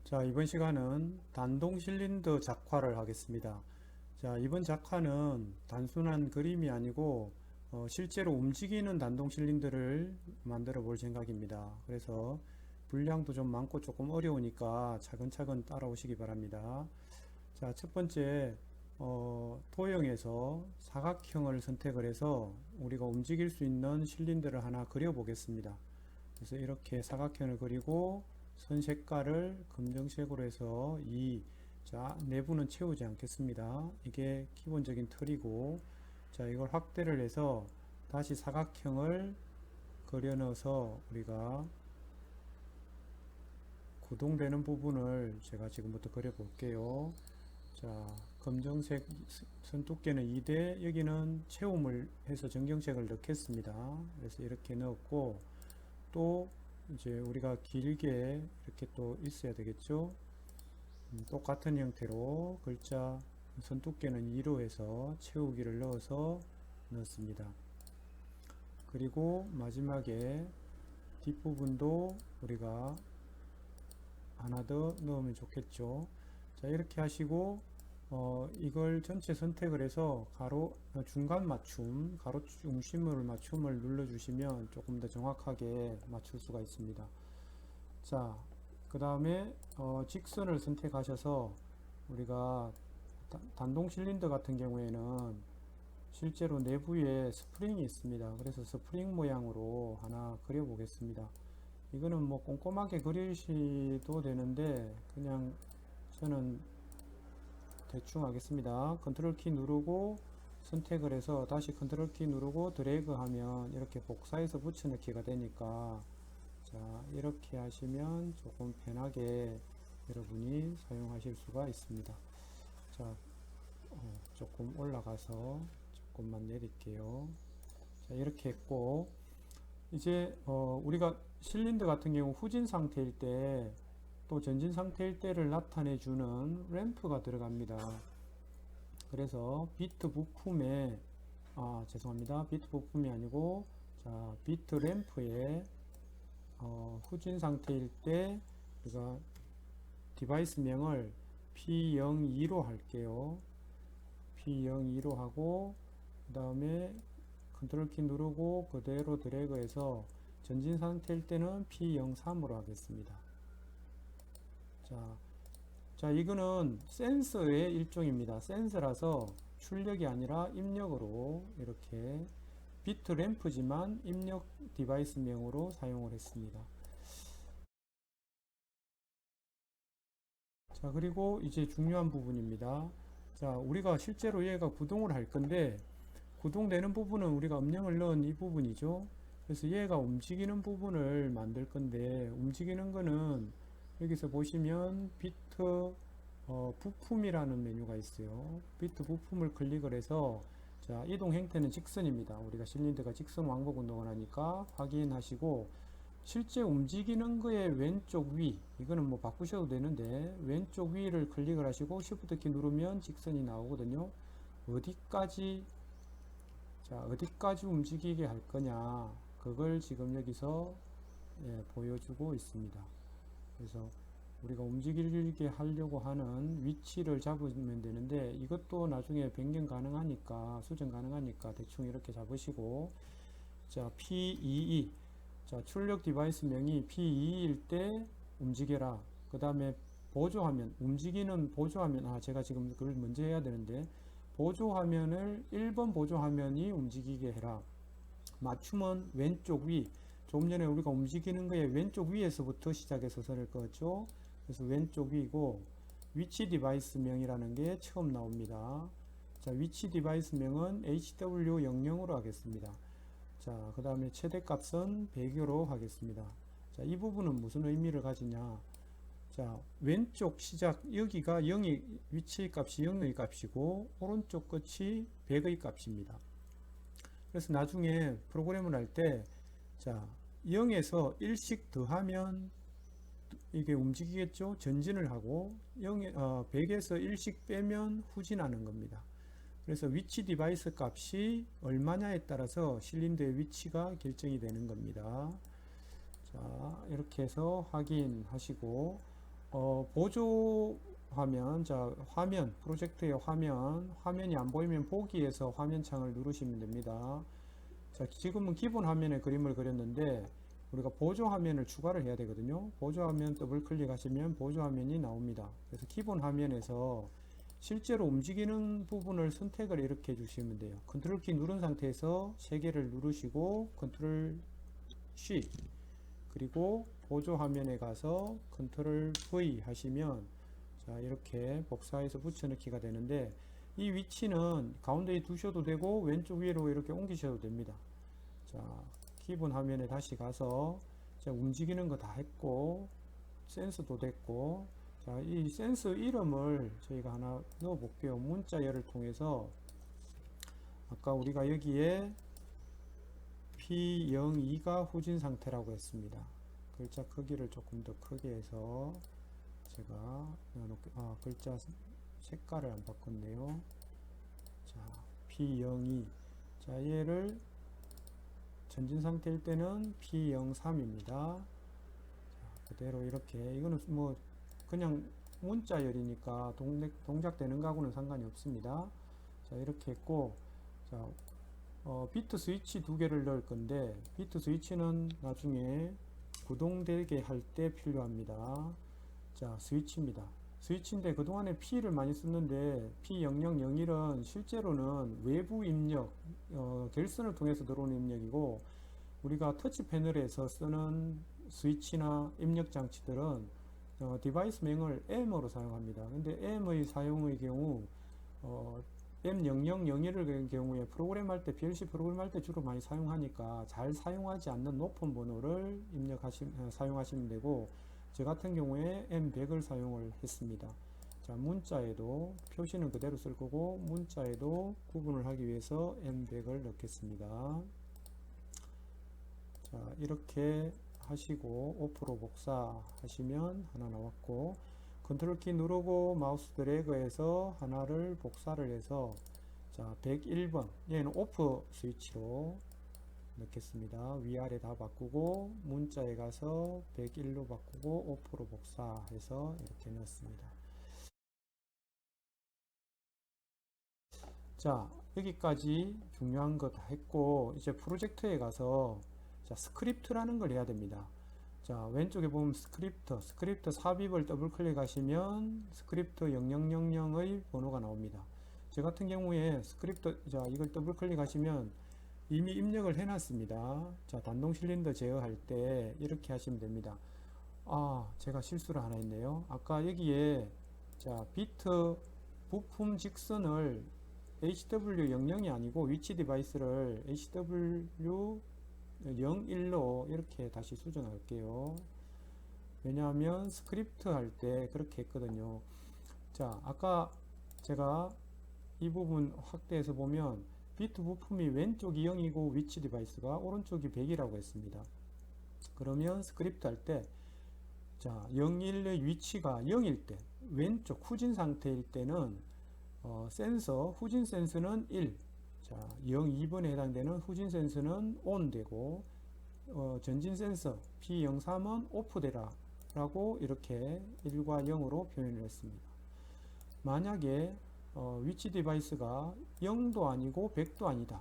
자, 이번 시간은 단동 실린더 작화를 하겠습니다. 자, 이번 작화는 단순한 그림이 아니고 실제로 움직이는 단동 실린더를 만들어 볼 생각입니다. 그래서 분량도 좀 많고 조금 어려우니까 차근차근 따라오시기 바랍니다. 자, 첫 번째 도형에서 사각형을 선택을 해서 우리가 움직일 수 있는 실린더를 하나 그려 보겠습니다. 그래서 이렇게 사각형을 그리고 선 색깔을 검정색으로 해서 자, 내부는 채우지 않겠습니다. 이게 기본적인 틀이고, 자, 이걸 확대를 해서 다시 사각형을 그려 넣어서 우리가 구동되는 부분을 제가 지금부터 그려 볼게요. 자, 검정색 선 두께는 2대, 여기는 채움을 해서 정경색을 넣겠습니다. 그래서 이렇게 넣었고, 또 이제 우리가 길게 이렇게 또 있어야 되겠죠. 똑같은 형태로 글자 선 두께는 2로 해서 채우기를 넣어서 넣습니다. 그리고 마지막에 뒷부분도 우리가 하나 더 넣으면 좋겠죠. 자, 이렇게 하시고 이걸 전체 선택을 해서 가로 중간 맞춤, 가로 중심으로 맞춤을 눌러주시면 조금 더 정확하게 맞출 수가 있습니다. 자, 그 다음에 직선을 선택하셔서 우리가 단동 실린더 같은 경우에는 실제로 내부에 스프링이 있습니다. 그래서 스프링 모양으로 하나 그려 보겠습니다. 이거는 뭐 꼼꼼하게 그리셔도 되는데 그냥 저는 대충 하겠습니다. 컨트롤 키 누르고 선택을 해서 다시 컨트롤 키 누르고 드래그 하면 이렇게 복사해서 붙여넣기가 되니까, 자, 이렇게 하시면 조금 편하게 여러분이 사용하실 수가 있습니다. 자, 조금 올라가서 조금만 내릴게요. 자, 이렇게 했고, 이제 우리가 실린더 같은 경우 후진 상태일 때 또 전진 상태일 때를 나타내주는 램프가 들어갑니다. 그래서 비트 부품에 죄송합니다. 비트 부품이 아니고, 자, 비트 램프에 후진 상태일 때 우리가 디바이스 명을 P02로 할게요. P02로 하고 그 다음에 컨트롤 키 누르고 그대로 드래그해서 전진 상태일 때는 P03으로 하겠습니다. 자, 이거는 센서의 일종입니다. 센서라서 출력이 아니라 입력으로 이렇게 비트 램프지만 입력 디바이스명으로 사용을 했습니다. 자, 그리고 이제 중요한 부분입니다. 자, 우리가 실제로 얘가 구동을 할 건데 구동되는 부분은 우리가 음영을 넣은 이 부분이죠. 그래서 얘가 움직이는 부분을 만들 건데, 움직이는 거는 여기서 보시면 비트 부품이라는 메뉴가 있어요. 비트 부품을 클릭을 해서, 자, 이동 행태는 직선입니다. 우리가 실린더가 직선 왕복 운동을 하니까 확인하시고, 실제 움직이는 거의 왼쪽 위, 이거는 뭐 바꾸셔도 되는데 왼쪽 위를 클릭을 하시고 Shift 키 누르면 직선이 나오거든요. 어디까지, 자, 어디까지 움직이게 할 거냐, 그걸 지금 여기서 보여주고 있습니다. 그래서 우리가 움직이게 하려고 하는 위치를 잡으면 되는데, 이것도 나중에 변경 가능하니까, 수정 가능하니까 대충 이렇게 잡으시고, 자, P22, 자, 출력 디바이스 명이 P22일 때 움직여라. 그 다음에 보조화면, 움직이는 보조화면, 제가 지금 그걸 먼저 해야 되는데, 보조화면을 1번 보조화면이 움직이게 해라. 맞춤은 왼쪽 위. 조금 전에 우리가 움직이는 거에 왼쪽 위에서부터 시작해서 선을 그었죠. 그래서 왼쪽 위고, 위치 디바이스 명이라는 게 처음 나옵니다. 자, 위치 디바이스 명은 HW00으로 하겠습니다. 자, 그 다음에 최대값은 100으로 하겠습니다. 자, 이 부분은 무슨 의미를 가지냐. 자, 왼쪽 시작, 여기가 0의 위치 값이 0의 값이고 오른쪽 끝이 100의 값입니다. 그래서 나중에 프로그램을 할 때, 자, 0에서 1씩 더하면 이게 움직이겠죠. 전진을 하고 100에서 1씩 빼면 후진하는 겁니다. 그래서 위치 디바이스 값이 얼마냐에 따라서 실린더의 위치가 결정이 되는 겁니다. 자, 이렇게 해서 확인하시고, 보조 화면, 자, 화면, 프로젝트의 화면이 안 보이면 보기에서 화면 창을 누르시면 됩니다. 자, 지금은 기본 화면에 그림을 그렸는데 우리가 보조 화면을 추가를 해야 되거든요. 보조 화면 더블 클릭하시면 보조 화면이 나옵니다. 그래서 기본 화면에서 실제로 움직이는 부분을 선택을 이렇게 해주시면 돼요. 컨트롤 키 누른 상태에서 3개를 누르시고 컨트롤 C 그리고 보조 화면에 가서 컨트롤 V 하시면 자, 이렇게 복사해서 붙여넣기가 되는데 이 위치는 가운데에 두셔도 되고 왼쪽 위로 이렇게 옮기셔도 됩니다. 자, 기본 화면에 다시 가서 자, 움직이는 거 다 했고 센서도 됐고 자, 이 센서 이름을 저희가 하나 넣어 볼게요. 문자열을 통해서 아까 우리가 여기에 P02가 후진 상태라고 했습니다. 글자 크기를 조금 더 크게 해서 제가 글자 색깔을 안 바꿨네요. 자, P02. 자, 얘를 전진 상태일 때는 P03입니다. 그대로 이렇게, 이거는 뭐, 그냥 문자열이니까 동작되는 거하고는 상관이 없습니다. 자, 이렇게 했고, 자, 비트 스위치 2개를 넣을 건데, 비트 스위치는 나중에 구동되게 할 때 필요합니다. 자, 스위치입니다. 스위치인데 그동안에 P를 많이 썼는데 P0001은 실제로는 외부 입력, 결선을 통해서 들어오는 입력이고 우리가 터치 패널에서 쓰는 스위치나 입력 장치들은 디바이스 명을 M으로 사용합니다. 근데 M의 사용의 경우 M0001의 경우에 프로그램 할 때, PLC 프로그램 할 때 주로 많이 사용하니까 잘 사용하지 않는 높은 번호를 사용하시면 되고 저 같은 경우에 M100을 사용을 했습니다. 자, 문자에도 표시는 그대로 쓸 거고 문자에도 구분을 하기 위해서 M100을 넣겠습니다. 자, 이렇게 하시고 오프로 복사하시면 하나 나왔고 컨트롤 키 누르고 마우스 드래그해서 하나를 복사를 해서 자, 101번 얘는 오프 스위치로 넣겠습니다. 위아래 다 바꾸고 문자에 가서 101로 바꾸고 오프로 복사해서 이렇게 넣었습니다. 자, 여기까지 중요한 거 다 했고 이제 프로젝트에 가서 자, 스크립트라는 걸 해야 됩니다. 자, 왼쪽에 보면 스크립트 삽입을 더블 클릭하시면 스크립트 0000의 번호가 나옵니다. 저 같은 경우에 스크립트, 자, 이걸 더블 클릭하시면 이미 입력을 해놨습니다. 자, 단동 실린더 제어할 때 이렇게 하시면 됩니다. 제가 실수를 하나 했네요. 아까 여기에 자, 비트 부품 직선을 HW00이 아니고 위치 디바이스를 HW01로 이렇게 다시 수정할게요. 왜냐하면 스크립트 할 때 그렇게 했거든요. 자, 아까 제가 이 부분 확대해서 보면 비트 부품이 왼쪽이 0이고 위치 디바이스가 오른쪽이 100이라고 했습니다. 그러면 스크립트 할 때 자, 01의 위치가 0일 때 왼쪽 후진 상태일 때는 센서 후진 센서는 1, 자, 02번에 해당되는 후진 센서는 ON 되고 전진 센서 P03은 OFF 되라 라고 이렇게 1과 0으로 표현을 했습니다. 만약에 위치 디바이스가 0도 아니고 100도 아니다.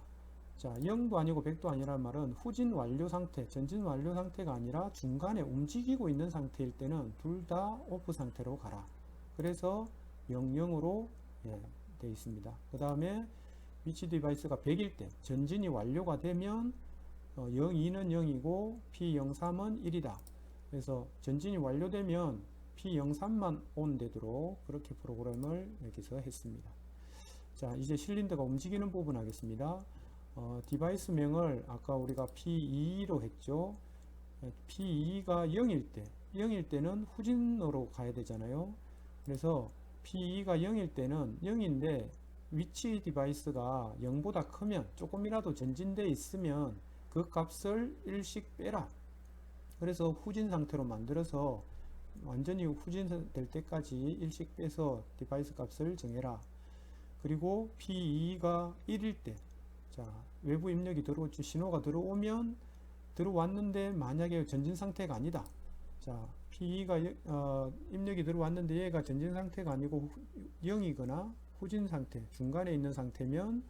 자, 0도 아니고 100도 아니라는 말은 후진 완료 상태, 전진 완료 상태가 아니라 중간에 움직이고 있는 상태일 때는 둘 다 오프 상태로 가라. 그래서 00으로 되어 있습니다. 그 다음에 위치 디바이스가 100일 때 전진이 완료가 되면 02는 0이고 P03은 1이다. 그래서 전진이 완료되면 P03만 ON 되도록 그렇게 프로그램을 여기서 했습니다. 자, 이제 실린더가 움직이는 부분 하겠습니다. 디바이스 명을 아까 우리가 P2로 했죠. P2가 0일 때는 후진으로 가야 되잖아요. 그래서 P2가 0일 때는 0인데 위치 디바이스가 0보다 크면 조금이라도 전진되어 있으면 그 값을 1씩 빼라. 그래서 후진 상태로 만들어서 완전히 후진될 때까지 1씩 빼서 디바이스 값을 정해라. 그리고 P2가 1일 때 자, 외부 입력이 들어오죠. 신호가 들어오면 들어왔는데 만약에 전진 상태가 아니다. 자, P2가 입력이 들어왔는데 얘가 전진 상태가 아니고 0이거나 후진 상태, 중간에 있는 상태면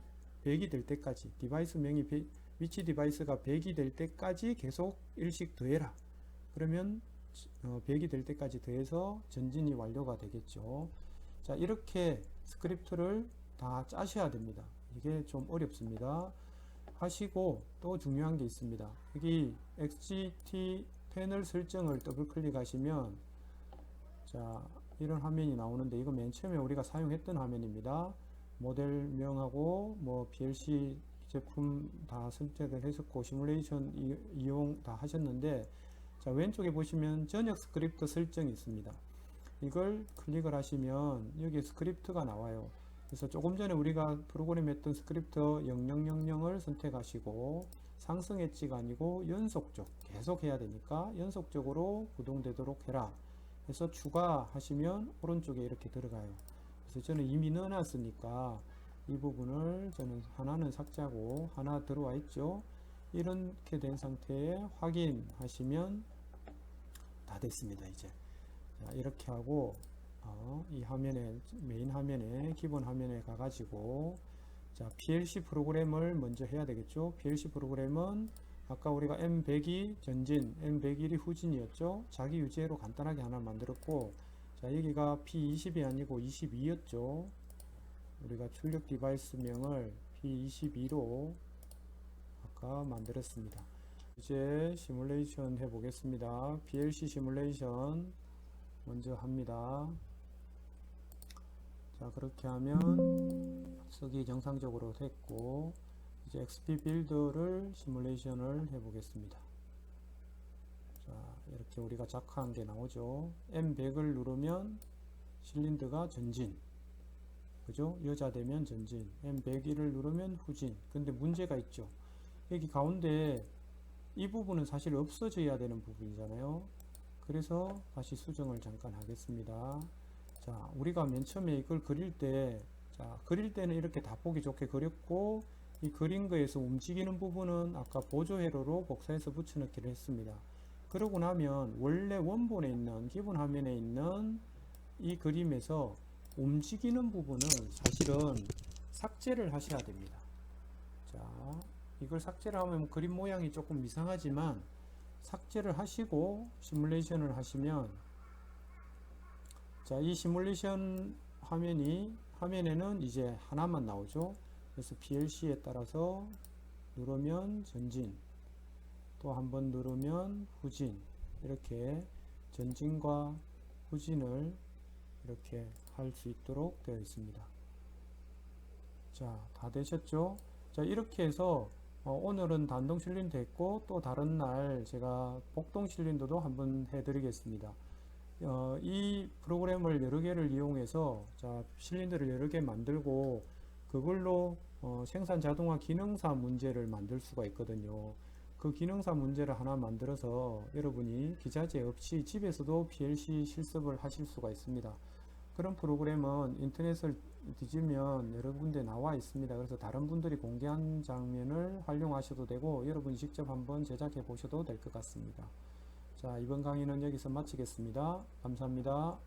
100이 될 때까지 디바이스 명이 위치 디바이스가 100이 될 때까지 계속 일씩 더해라. 그러면 100이 될 때까지 더해서 전진이 완료가 되겠죠. 자, 이렇게 스크립트를 다 짜셔야 됩니다. 이게 좀 어렵습니다. 하시고 또 중요한 게 있습니다. 여기 XGT 패널 설정을 더블 클릭하시면 자, 이런 화면이 나오는데 이거 맨 처음에 우리가 사용했던 화면입니다. 모델명하고 뭐 PLC 제품 다 선택을 했었고 시뮬레이션 이용 다 하셨는데, 자, 왼쪽에 보시면 전역 스크립트 설정이 있습니다. 이걸 클릭을 하시면 여기 스크립트가 나와요. 그래서 조금 전에 우리가 프로그램 했던 스크립트 0000을 선택하시고 상승 엣지가 아니고 연속적 계속 해야 되니까 연속적으로 구동되도록 해라 해서 추가하시면 오른쪽에 이렇게 들어가요. 그래서 저는 이미 넣어놨으니까 이 부분을 저는 하나는 삭제하고 하나 들어와 있죠. 이렇게 된 상태에 확인하시면 다 됐습니다. 이제 자, 이렇게 하고 이 화면에 메인 화면에 기본 화면에 가가지고 자, PLC 프로그램을 먼저 해야 되겠죠. PLC 프로그램은 아까 우리가 M100이 전진, M101이 후진이었죠. 자기 유지로 간단하게 하나 만들었고, 자, 여기가 P20이 아니고 22였죠. 우리가 출력 디바이스 명을 P22로 아까 만들었습니다. 이제 시뮬레이션 해 보겠습니다. PLC 시뮬레이션 먼저 합니다. 자, 그렇게 하면 쓰기 정상적으로 됐고, 이제 XP 빌드를 시뮬레이션을 해 보겠습니다. 자, 이렇게 우리가 작화한 게 나오죠. M100을 누르면 실린더가 전진, 그죠? 여자 되면 전진, M101을 누르면 후진. 근데 문제가 있죠. 여기 가운데 이 부분은 사실 없어져야 되는 부분이잖아요. 그래서 다시 수정을 잠깐 하겠습니다. 자, 우리가 맨 처음에 이걸 그릴 때, 자, 그릴 때는 이렇게 다 보기 좋게 그렸고, 이 그린 거에서 움직이는 부분은 아까 보조 회로로 복사해서 붙여넣기를 했습니다. 그러고 나면 원래 원본에 있는 기본 화면에 있는 이 그림에서 움직이는 부분은 사실은 삭제를 하셔야 됩니다. 자, 이걸 삭제를 하면 그림 모양이 조금 이상하지만 삭제를 하시고 시뮬레이션을 하시면, 자, 이 시뮬레이션 화면에는 이제 하나만 나오죠. 그래서 PLC에 따라서 누르면 전진, 또 한 번 누르면 후진, 이렇게 전진과 후진을 이렇게 할 수 있도록 되어 있습니다. 자, 다 되셨죠? 자, 이렇게 해서 오늘은 단동 실린더 했고, 또 다른 날 제가 복동 실린더도 한번 해드리겠습니다. 이 프로그램을 여러 개를 이용해서 자, 실린더를 여러 개 만들고 그걸로 생산 자동화 기능사 문제를 만들 수가 있거든요. 그 기능사 문제를 하나 만들어서 여러분이 기자재 없이 집에서도 PLC 실습을 하실 수가 있습니다. 그런 프로그램은 인터넷을 뒤지면 여러 군데 나와 있습니다. 그래서 다른 분들이 공개한 장면을 활용하셔도 되고 여러분이 직접 한번 제작해 보셔도 될 것 같습니다. 자, 이번 강의는 여기서 마치겠습니다. 감사합니다.